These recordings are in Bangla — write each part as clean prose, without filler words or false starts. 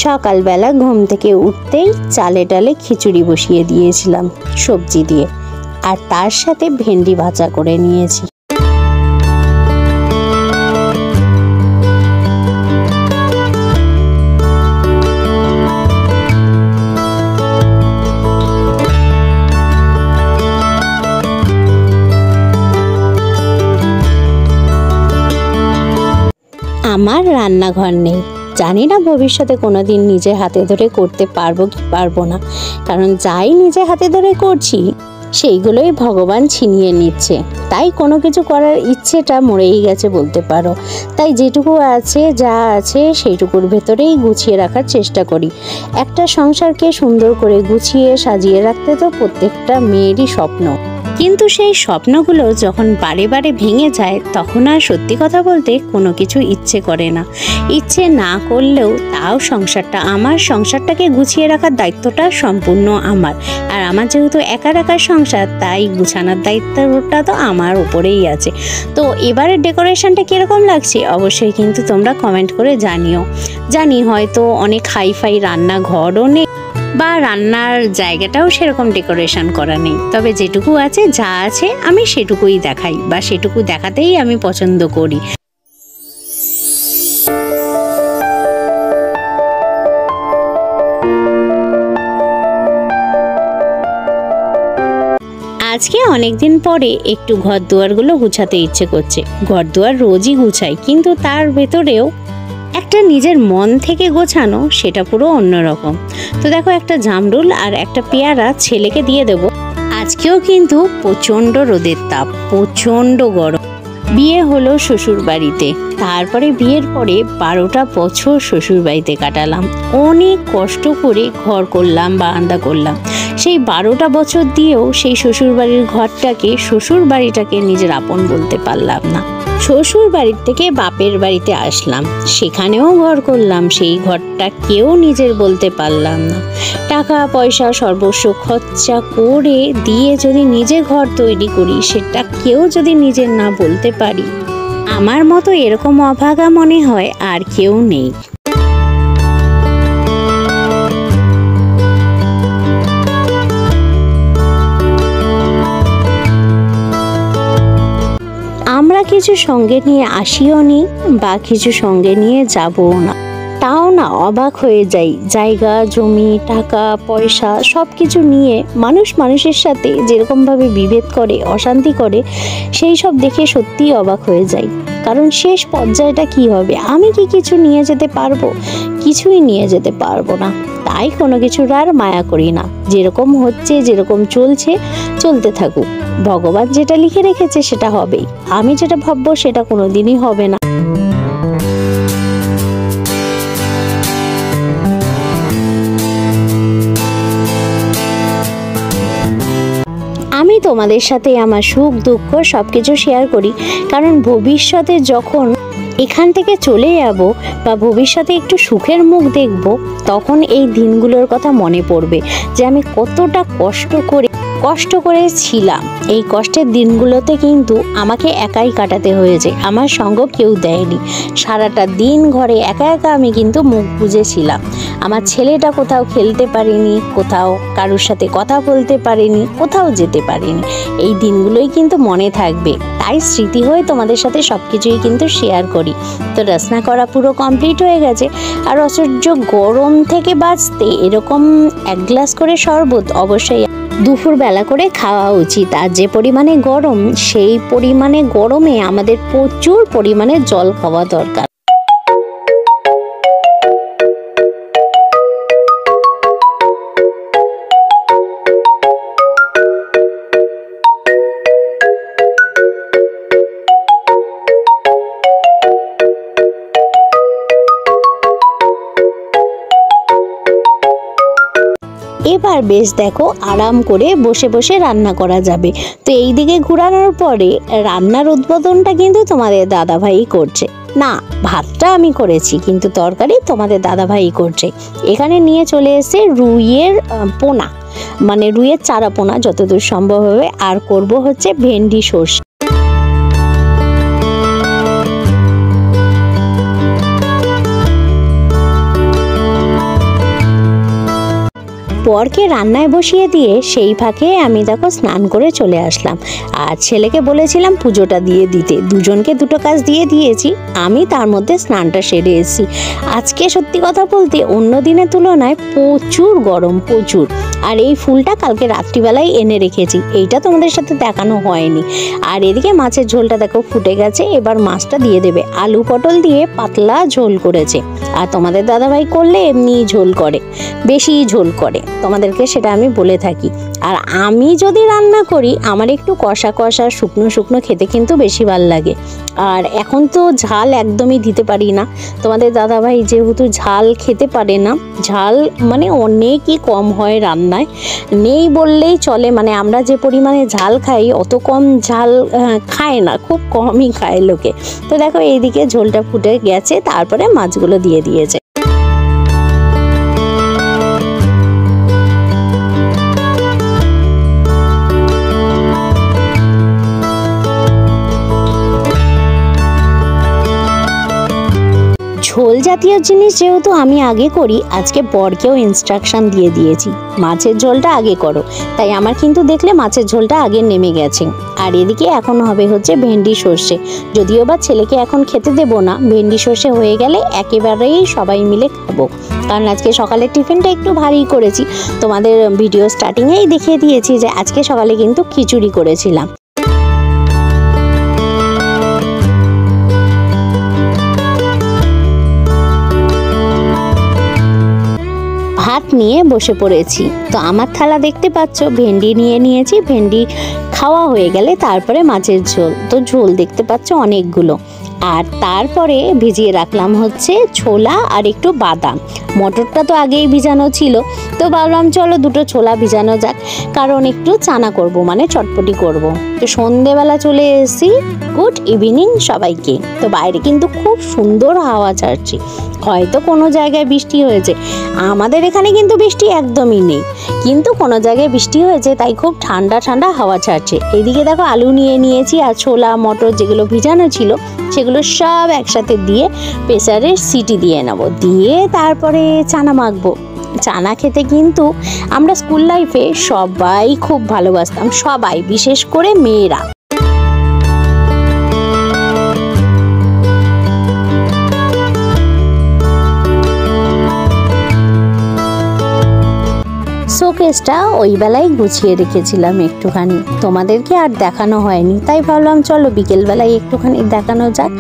সকালবেলা ঘুম থেকে উঠতেই চালে ডালে খিচুড়ি বসিয়ে দিয়েছিলাম সবজি দিয়ে, আর তার সাথে ভেন্ডি ভাজা করে নিয়েছি। আমার রান্নাঘর নেই, জানি না ভবিষ্যতে কোনোদিন নিজে হাতে ধরে করতে পারবো কি পারবো না, কারণ যাই নিজে হাতে ধরে করছি সেইগুলোই ভগবান ছিনিয়ে নিচ্ছে। তাই কোনো কিছু করার ইচ্ছেটা মরেই গেছে বলতে পারো। তাই যেটুকু আছে যা আছে সেইটুকুর ভেতরেই গুছিয়ে রাখার চেষ্টা করি। একটা সংসারকে সুন্দর করে গুছিয়ে সাজিয়ে রাখতে তো প্রত্যেকটা মেয়েরই স্বপ্ন, কিন্তু সেই স্বপ্নগুলো যখন বারে বারে ভেঙে যায় তখন আর সত্যি কথা বলতে কোনো কিছু ইচ্ছে করে না। ইচ্ছে না করলেও তাও সংসারটাকে গুছিয়ে রাখার দায়িত্বটা সম্পূর্ণ আমার। আর আমার যেহেতু একার সংসার, তাই গুছানোর দায়িত্বটা তো আমার উপরেই আছে। তো এবারের ডেকোরেশনটা কীরকম লাগছে অবশ্যই কিন্তু তোমরা কমেন্ট করে জানিও। জানি হয়তো অনেক হাইফাই রান্নাঘরও নেই বা রান্নার জায়গাটাও সেরকম ডেকোরেশন করা নেই, তবে যেটুকু আছে যা আছে আমি সেটুকুই দেখাই বা সেটুকু দেখাতেই আমি পছন্দ করি। আজকে অনেকদিন পরে একটু ঘর দুয়ারগুলো গুছাতে ইচ্ছে করছে। ঘর দুয়ার রোজই গুছাই, কিন্তু তার ভেতরেও একটা নিজের মন থেকে গোছানো সেটা পুরো অন্যরকম। তো দেখো, একটা জামরুল আর একটা পেয়ারা ছেলেকে দিয়ে দেব। আজকেও কিন্তু প্রচণ্ড রোদের তাপ, প্রচণ্ড গরম। বিয়ে হলো শ্বশুর বাড়িতে, তারপরে বিয়ের পরে 12টা বছর শ্বশুর বাড়িতে কাটালাম। অনেক কষ্ট করে ঘর করলাম, বারান্দা করলাম। সেই 12টা বছর দিয়েও সেই শ্বশুর বাড়ির শ্বশুর বাড়িটাকে নিজের আপন বলতে পারলাম না। শ্বশুর বাড়ির থেকে বাপের বাড়িতে আসলাম, সেখানেও ঘর করলাম, সেই ঘরটা কেউ নিজের বলতে পারলাম না। টাকা পয়সা সর্বস্ব খরচা করে দিয়ে যদি নিজে ঘর তৈরি করি, সেটা কেউ যদি নিজের না বলতে পারি, আমার মতো এরকম অভাগা মনে হয় আর কেউ নেই। আমরা কিছু সঙ্গে নিয়ে আসিও নি বা কিছু সঙ্গে নিয়ে যাবও না, তাও না অবাক হয়ে যাই। জায়গা জমি টাকা পয়সা সব কিছু নিয়ে মানুষের সাথে যেরকমভাবে বিভেদ করে, অশান্তি করে, সেই সব দেখে সত্যিই অবাক হয়ে যাই। কারণ শেষ পর্যায়টা কি হবে? আমি কি কিছু নিয়ে যেতে পারবো? কিছুই নিয়ে যেতে পারবো না। তাই কোনো কিছুর আর মায়া করি না। যেরকম হচ্ছে, যেরকম চলতে থাকুক। ভগবান যেটা লিখে রেখেছে সেটা হবেই। আমি যেটা ভাববো সেটা কোনোদিনই হবে না। আমি তোমাদের সাথে আমার সুখ দুঃখ সবকিছু শেয়ার করি, কারণ ভবিষ্যতে যখন এখান থেকে চলে যাব বা ভবিষ্যতে একটু সুখের মুখ দেখব, তখন এই দিনগুলোর কথা মনে পড়বে যে আমি কতটা কষ্ট করে ছিলাম। এই কষ্টের দিনগুলোতে কিন্তু আমাকে একাই কাটাতে হয়েছে, আমার সঙ্গ কেউ দেয়নি। সারাটা দিন ঘরে একা আমি কিন্তু মুখ বুজেছিলাম। আমার ছেলেটা কোথাও খেলতে পারেনি, কোথাও কারোর সাথে কথা বলতে পারেনি, কোথাও যেতে পারেনি। এই দিনগুলোই কিন্তু মনে থাকবে, তাই স্মৃতি হয়ে তোমাদের সাথে সবকিছুই কিন্তু শেয়ার করি। তো রান্না করা পুরো কমপ্লিট হয়ে গেছে, আর অসহ্য গরম থেকে বাঁচতে এরকম 1 গ্লাস করে শরবত অবশ্যই দুপুরবেলা করে খাওয়া উচিত। আর যে পরিমাণে গরম, সেই পরিমাণে গরমে আমাদের প্রচুর পরিমাণে জল খাওয়া দরকার। এবার বেশ দেখো, আরাম করে বসে বসে রান্না করা যাবে। তো এই দিকে ঘুরানোর পরে রান্নার উদ্বোধনটা কিন্তু তোমাদের দাদাভাই করছে। না, ভাতটা আমি করেছি, কিন্তু তরকারি তোমাদের দাদাভাই করছে। এখানে নিয়ে চলে এসে রুইয়ের পোনা, মানে রুইয়ের চারা পোনা যতদূর সম্ভব হবে, আর করব হচ্ছে ভেন্ডি সর্ষে। বরকে রান্নায় বসিয়ে দিয়ে সেই ফাঁকে আমি দেখো স্নান করে চলে আসলাম। আর ছেলেকে বলেছিলাম পুজোটা দিয়ে দিতে, দুজনকে দুটো কাজ দিয়ে দিয়েছি, আমি তার মধ্যে স্নানটা সেরে এসেছি। আজকে সত্যি কথা বলতে অন্য দিনের তুলনায় প্রচুর গরম, প্রচুর। আর এই ফুলটা কালকে রাত্রিবেলায় এনে রেখেছি, এইটা তোমাদের সাথে দেখানো হয়নি। আর এদিকে মাছের ঝোলটা দেখো ফুটে গেছে, এবার মাছটা দিয়ে দেবে। আলু পটল দিয়ে পাতলা ঝোল করেছে, আর তোমাদের দাদাভাই করলে এমনি ঝোল করে, বেশি ঝোল করে, তোমাদেরকে সেটা আমি বলে থাকি। আর আমি যদি রান্না করি আমার একটু কষা কষা শুকনো শুকনো খেতে কিন্তু বেশি ভালো লাগে। আর এখন তো ঝাল একদমই দিতে পারি না, তোমাদের দাদাভাই যেহেতু ঝাল খেতে পারে না, ঝাল মানে অনেকই কম হয় রান্নায়, নেই বললেই চলে। মানে আমরা যে পরিমাণে ঝাল খাই অত কম ঝাল খায় না, খুব কমই খায় লোকে। তো দেখো এইদিকে ঝোলটা ফুটে গেছে, তারপরে মাছগুলো দিয়ে দিয়েছে। ঝোল জাতীয় জিনিস যেহেতু আমি আগে করি, আজকে বরকেও ইনস্ট্রাকশন দিয়ে দিয়েছি মাছের ঝোলটা আগে করো, তাই আমার কিন্তু দেখলে মাছের ঝোলটা আগে নেমে গেছে। আর এদিকে এখন হবে হচ্ছে ভেন্ডি সর্ষে, যদিও বা ছেলেকে এখন খেতে দেবো না, ভেন্ডি সর্ষে হয়ে গেলে একেবারেই সবাই মিলে খাবো। কারণ আজকে সকালের টিফিনটা একটু ভারী করেছি, তোমাদের ভিডিও স্টার্টিংয়েই দেখিয়ে দিয়েছি যে আজকে সকালে কিন্তু খিচুড়ি করেছিলাম। ভাত নিয়ে বসে পড়েছি, তো আমার থালা দেখতে পাচ্ছ ভেন্ডি নিয়ে নিয়েছি, ভেন্ডি খাওয়া হয়ে গেলে তারপরে মাছের ঝোল, তো ঝোল দেখতে পাচ্ছ অনেকগুলো। আর তারপরে ভিজিয়ে রাখলাম হচ্ছে ছোলা আর একটু বাদাম, মটরটা তো আগেই ভিজানো ছিল, তো ভাবলাম চলো দুটো ছোলা ভিজানো যাক, কারণ একটু চানা করব, মানে চটপটি করব। তো সন্ধেবেলা চলে এসেছি। গুড ইভিনিং সবাইকে। তো বাইরে কিন্তু খুব সুন্দর হাওয়া ছাড়ছে, হয়তো কোনো জায়গায় বৃষ্টি হয়েছে, আমাদের এখানে কিন্তু বৃষ্টি একদমই নেই, কিন্তু কোনো জায়গায় বৃষ্টি হয়েছে, তাই খুব ঠান্ডা ঠান্ডা হাওয়া ছাড়ছে। এইদিকে দেখো আলু নিয়ে নিয়েছি, আর ছোলা মটর যেগুলো ভিজানো ছিল সেগুলো সব একসাথে দিয়ে প্রেসারে সিটি দিয়ে নেব, দিয়ে তারপরে চানা মাখবো। চানা খেতে কিন্তু আমরা স্কুল লাইফে সবাই খুব ভালোবাসতাম, সবাই, বিশেষ করে মেয়েরা। শোকেসটা ওই বেলায় গুছিয়ে রেখেছিলাম একটুখানি, তোমাদেরকে আর দেখানো হয়নি, তাই ভাবলাম চলো বিকেলবেলায় একটুখানি দেখানো যাক।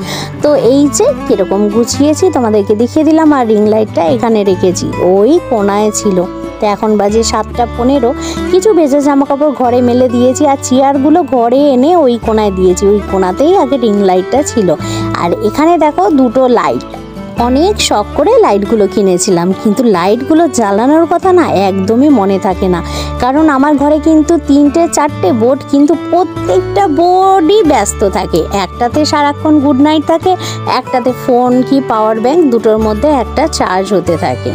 তো এই যে কীরকম গুছিয়েছি তোমাদেরকে দেখিয়ে দিলাম। আর রিং লাইটটা এখানে রেখেছি, ওই কোনায় ছিল। তো এখন বাজে 7:15, কিছু ভেজা জামা কাপড় ঘরে মেলে দিয়েছি, আর চেয়ারগুলো ঘরে এনে ওই কোনায় দিয়েছি, ওই কোনাতেই আগে রিং লাইটটা ছিল। আর এখানে দেখো দুটো লাইট, অনেক শখ করে লাইটগুলো কিনেছিলাম, কিন্তু লাইটগুলো জ্বালানোর কথা না একদমই মনে থাকে না, কারণ আমার ঘরে কিন্তু 3-4টে বোর্ড, কিন্তু প্রত্যেকটা বোর্ডই ব্যস্ত থাকে। একটাতে সারাক্ষণ গুড নাইট থাকে, একটাতে ফোন কি পাওয়ার ব্যাংক, দুটোর মধ্যে একটা চার্জ হতে থাকে।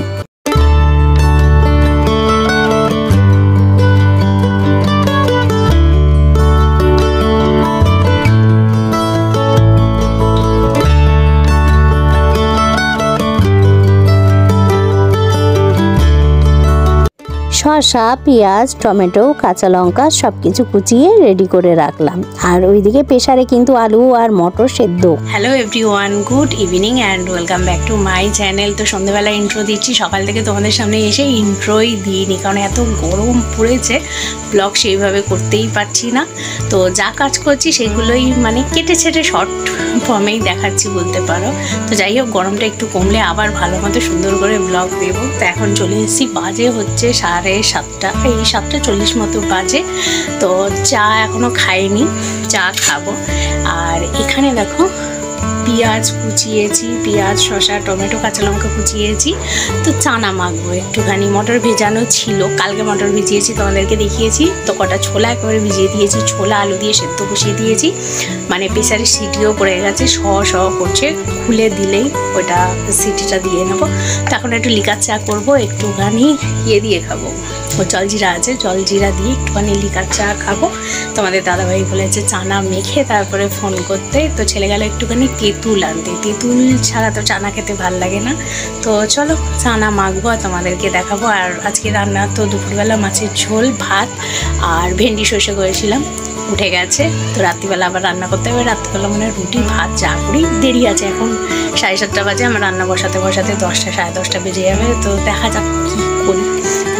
শসা, পেঁয়াজ, টমেটো, কাঁচা লঙ্কা সব কিছু কুচিয়ে রেডি করে রাখলাম। আর ওইদিকে প্রেসারে কিন্তু আলু আর মটর সেদ্ধ। Hello everyone, good evening and welcome back to my channel. তো সন্ধ্যেবেলা ইন্ট্রো দিচ্ছি, সকাল থেকে তোমাদের সামনে এসে ইন্ট্রোই দিইনি, কারণ এত গরম পড়েছে, ব্লগ সেইভাবে করতেই পারছি না। তো যা কাজ করছি সেগুলোই মানে কেটে ছেটে শর্ট ফর্মেই দেখাচ্ছি বলতে পারো। তো যাই হোক, গরমটা একটু কমলে আবার ভালো মতো সুন্দর করে ব্লগ দেবো। তো এখন চলে এসেছি, বাজে হচ্ছে 7:30, এই 7:40 মতো বাজে। তো চা এখনও খাইনি, চা খাবো। আর এখানে দেখো পেঁয়াজ কুচিয়েছি, পেঁয়াজ, শসা, টমেটো, কাঁচা লঙ্কা কুচিয়েছি। তো চানা মাখবো একটুখানি, মটর ভেজানো ছিল, কালকে মটর ভিজিয়েছি, তোমাদেরকে দেখিয়েছি। তো কটা ছোলা একেবারে ভিজিয়ে দিয়েছি, ছোলা আলু দিয়ে সেদ্ধ বসিয়ে দিয়েছি, মানে প্রেসারে সিটিও পড়ে গেছে, করছে, খুলে দিলেই ওইটা সিটিটা দিয়ে নেবো। তো এখন একটু লিকার চা করবো, একটুখানি দিয়ে খাবো, ও জলজিরা আছে, জলজিরা দিয়ে একটুখানি লিকার চা খাবো। তোমাদের দাদাভাই বলেছে চানা মেখে তারপরে ফোন করতে। তো ছেলে গেল একটুখানি তেঁতুল তেঁতুল আনতে। তেঁতুল ছাড়া তো চানা খেতে ভাল লাগে না। তো চলো চানা মাখবো আর তোমাদেরকে দেখাবো। আর আজকে রান্না তো দুপুরবেলা মাছের ঝোল, ভাত আর ভেন্ডি সর্ষে করেছিলাম, উঠে গেছে। তো রাত্রিবেলা আবার রান্না করতে হবে। রাত্রিবেলা মানে রুটি ভাত যা করি, দেরি আছে, এখন 7:30 বাজে। আমার রান্না বসাতে 10টা 10:30 বেজে যাবে। তো দেখা যাক কী করি,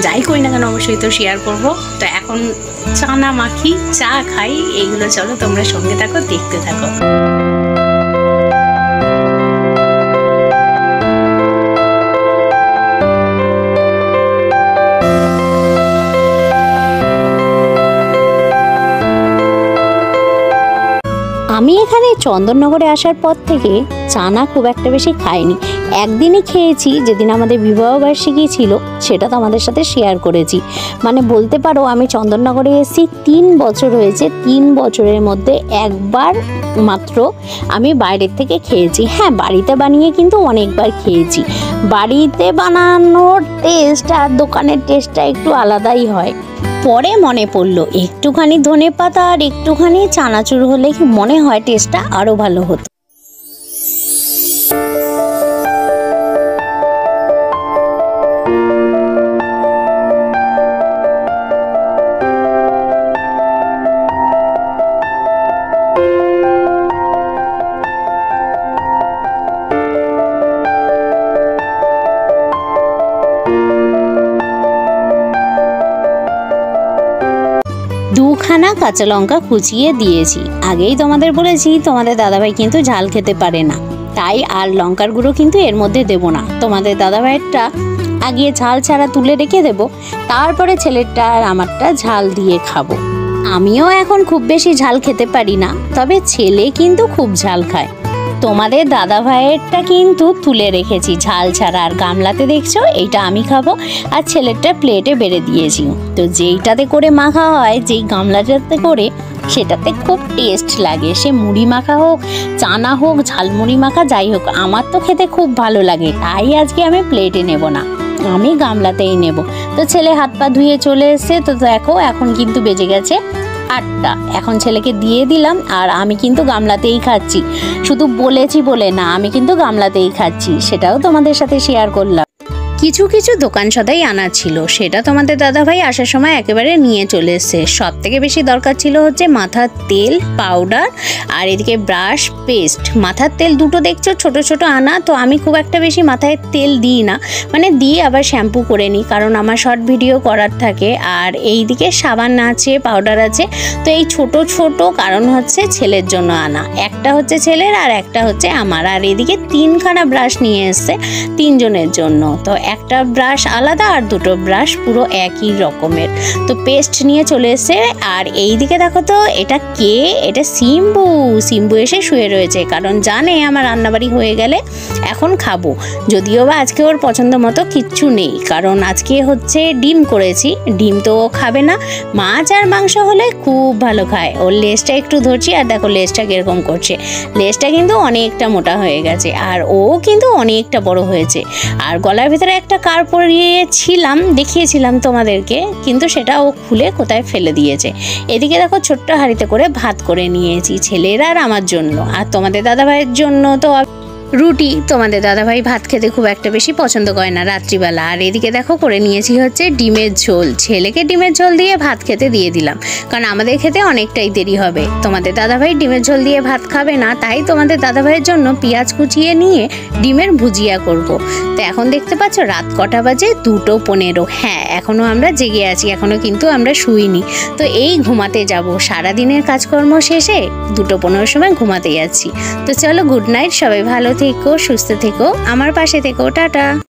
যাই করি না কেন অবশ্যই তো শেয়ার করবো। তো এখন চানা মাখি, চা খাই, এইগুলো চলো তোমরা সঙ্গে থাকো, দেখতে থাকো। আমি এখানে চন্দননগরে আসার পর থেকে চানা খুব একটা বেশি খাইনি। একদিনই খেয়েছি, যেদিন আমাদের বিবাহবার্ষিকী ছিল, সেটা তো আমাদের সাথে শেয়ার করেছি। মানে বলতে পারো আমি চন্দননগরে এসেছি 3 বছর হয়েছে। 3 বছরের মধ্যে একবার মাত্র আমি বাইরের থেকে খেয়েছি। হ্যাঁ, বাড়িতে বানিয়ে কিন্তু অনেকবার খেয়েছি। বাড়িতে বানানোর টেস্ট আর দোকানের টেস্টটা একটু আলাদাই হয়। পরে মনে পড়লো একটুখানি ধনেপাতা আর একটুখানি চানাচুর হলে কি মনে হয় টেস্টটা আরো ভালো হতো। দুখানা কাঁচা লঙ্কা কুচিয়ে দিয়েছি। আগেই তোমাদের বলেছি তোমাদের দাদাভাই কিন্তু ঝাল খেতে পারে না, তাই আর লঙ্কার গুঁড়ো কিন্তু এর মধ্যে দেব না। তোমাদের দাদাভাইয়েরটা আগে ঝাল ছাড়া তুলে রেখে দেব, তারপরে ছেলেরটা আর আমারটা ঝাল দিয়ে খাবো। আমিও এখন খুব বেশি ঝাল খেতে পারি না, তবে ছেলে কিন্তু খুব ঝাল খায়। তোমাদের দাদাভাইয়েরটা কিন্তু তুলে রেখেছি ঝাল ছাড়া, আর গামলাতে দেখছো এইটা আমি খাবো, আর ছেলেরটা প্লেটে বেড়ে দিয়েছি। তো যেইটাতে করে মাখা হয়, যেই গামলাটাতে করে, সেটাতে খুব টেস্ট লাগে। সে মুড়ি মাখা হোক, চানা হোক, ঝালমুড়ি মাখা যাই হোক, আমার তো খেতে খুব ভালো লাগে। তাই আজকে আমি প্লেটে নেব না, আমি গামলাতেই নেব। তো ছেলে হাত পা ধুয়ে চলে এসছে। তো দেখো এখন কিন্তু বেজে গেছে 8টা। এখন ছেলেকে দিয়ে দিলাম, আর আমি কিন্তু গামলাতেই খাচ্ছি। শুধু বলেছি বলে না, আমি কিন্তু গামলাতেই খাচ্ছি, সেটাও তোমাদের সাথে শেয়ার করলাম। কিছু কিছু দোকান সদাই আনা ছিল, সেটা তোমাদের দাদাভাই আসার সময় একেবারে নিয়ে চলে এসছে। সব থেকে বেশি দরকার ছিল হচ্ছে মাথার তেল, পাউডার, আর এদিকে ব্রাশ, পেস্ট। মাথার তেল দুটো দেখছো ছোট ছোট আনা। তো আমি খুব একটা বেশি মাথায় তেল দিই না, মানে দিয়ে আবার শ্যাম্পু করে নিই, কারণ আমার শর্ট ভিডিও করার থাকে। আর এইদিকে সাবান আছে, পাউডার আছে। তো এই ছোট ছোট কারণ হচ্ছে ছেলের জন্য আনা, একটা হচ্ছে ছেলের আর একটা হচ্ছে আমার। আর এদিকে 3খানা ব্রাশ নিয়ে এসছে 3 জনের জন্য। তো একটা ব্রাশ আলাদা আর দুটো ব্রাশ পুরো একই রকমের। তো পেস্ট নিয়ে চলে এসে। আর এই দিকে দেখো তো এটা কে, এটা সিম্বু এসে শুয়ে রয়েছে, কারণ জানে আমার রান্নাবাড়ি হয়ে গেলে এখন খাবো। যদিও বা আজকে ওর পছন্দ মতো কিচ্ছু নেই, কারণ আজকে হচ্ছে ডিম করেছি, ডিম তো ও খাবে না। মাছ আর মাংস হলে খুব ভালো খায়। ওর লেজটা একটু ধরছি, আর দেখো লেজটা কিরকম করছে। লেজটা কিন্তু অনেকটা মোটা হয়ে গেছে, আর ও কিন্তু অনেকটা বড় হয়েছে। আর গলার ভিতরে একটা কার পরিয়েছিলাম, দেখিয়েছিলাম তোমাদেরকে, কিন্তু সেটা ও খুলে কোথায় ফেলে দিয়েছে। এদিকে দেখো ছোট্ট হাঁড়িতে করে ভাত করে নিয়েছি ছেলের আর আমার জন্য, আর তোমাদের দাদাভাইয়ের জন্য তো রুটি। তোমাদের দাদাভাই ভাত খেতে খুব একটা বেশি পছন্দ করে না রাত্রিবেলা। আর এদিকে দেখো করে নিয়েছি হচ্ছে ডিমের ঝোল। ছেলেকে ডিমের ঝোল দিয়ে ভাত খেতে দিয়ে দিলাম, কারণ আমাদের খেতে অনেকটাই দেরি হবে। তোমাদের দাদাভাই ডিমের ঝোল দিয়ে ভাত খাবে না, তাই তোমাদের দাদাভাইয়ের জন্য পেঁয়াজ কুচিয়ে নিয়ে ডিমের ভুজিয়া করব। তো এখন দেখতে পাচ্ছ রাত কটা বাজে, 2:15। হ্যাঁ, এখনও আমরা জেগে আছি, এখনও কিন্তু আমরা শুইনি। তো এই ঘুমাতে যাব, সারাদিনের কাজকর্ম শেষে 2:15 সময় ঘুমাতে যাচ্ছি। তো চলো, গুড নাইট, সবাই ভালো থেকো, সুস্থ থেকো, আমার পাশে থেকো, টাটা।